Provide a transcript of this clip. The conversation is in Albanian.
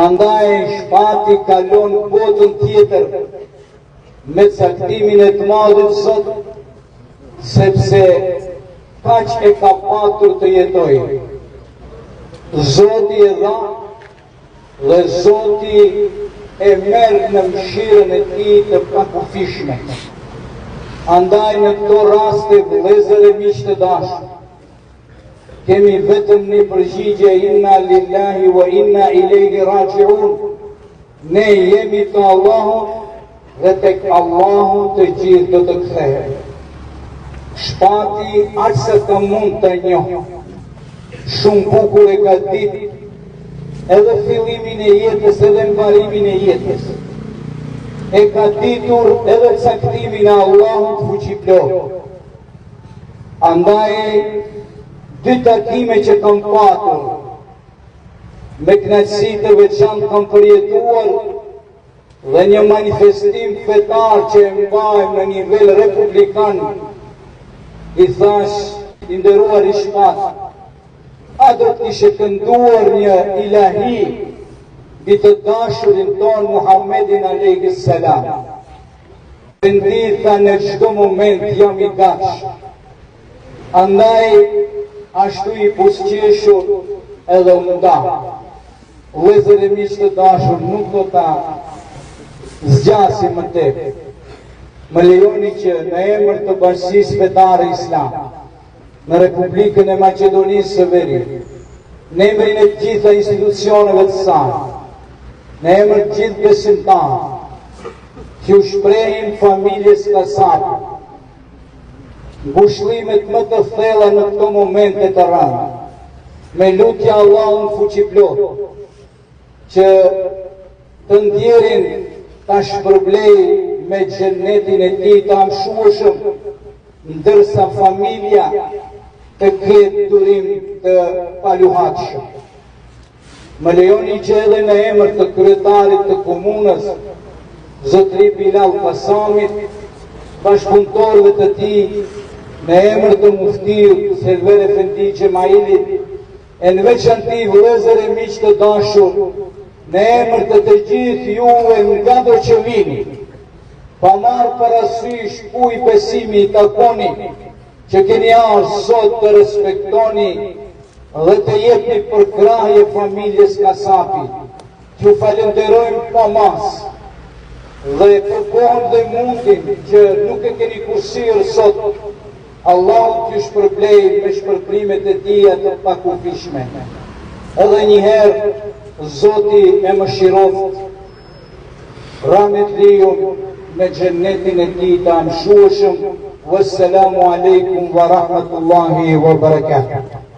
Andaj shpati kalon botën tjetër me caktimin e të madhit Zot, sepse kaq e ka patur të jetoj. Zoti e dha dhe Zoti e merr në mëshirën e tij të pakufishme. Andaj në këto raste, vëllezër e miq të dashur, kemi vetëm një përgjigje: inna lillahi wa inna ilaihi raji'un. Ne jemi të Allahut dhe tek Allahu të gjithë do të kthehemi. Shpati aq sa të mund të njoh, shumë bukur e ka ditë edhe fillimin e jetës edhe mbarimin e jetës. E ka ditur edhe caktimin e Allahut fuqiplot. Andaj dy takime që kam patur, me kënaqësi të veçantë kam përjetuar dhe një manifestim fetar që e mbajmë në nivel republikan, i thash, i nderuar i shpat, a do të kishe kënduar një ilahi mbi të dashurin ton Muhammedin alayhi salam. Vendita në çdo moment jam i gatsh. Andaj ashtu i pusqeshur edhe nda. Vëllezër e miq të dashur, nuk do ta zgjasim më tepër. Më lejoni që në emër të Bashkisë Fetare Islam në Republikën e Maqedonisë së Veriut, në emrin e gjitha institucioneve të saj, në emër të gjithë besimtarëve, që u shprehim familjes Kasapi ngushëllimet më të thella në këto momente të rënda, me lutje Allahun fuqiplot që të ndjerin ta shpërblej me xhenetin e tij të amshueshëm, ndërsa familja të ketë durim të paluhatshëm. Më lejoni që edhe në emër të kryetarit të komunës, Zotri Bilal Kasamit, bashkëpunëtorëve të tij, në emër të muftiut Selver Efendi Xhemailit, e në veçanti vëllezër e miq të dashur, në emër të gjithë juve nga do që vini, pa marrë parasysh kuj besimi i takoni, që keni ardhur sot të respektoni dhe të jepni përkrahje familjes Kasapi. Ju falenderojmë pa mas dhe për kohën dhe mundin që nuk e keni kursirë sot. Allahu t'ju shpërblej me shpërblimet e tija të pakufishme. Edhe njëherë, Zoti e mëshiroft, rahmet lejon me xhenetin e tij të amshueshëm. Wassalamu alaikum wa rahmatullahi wa barakatuh.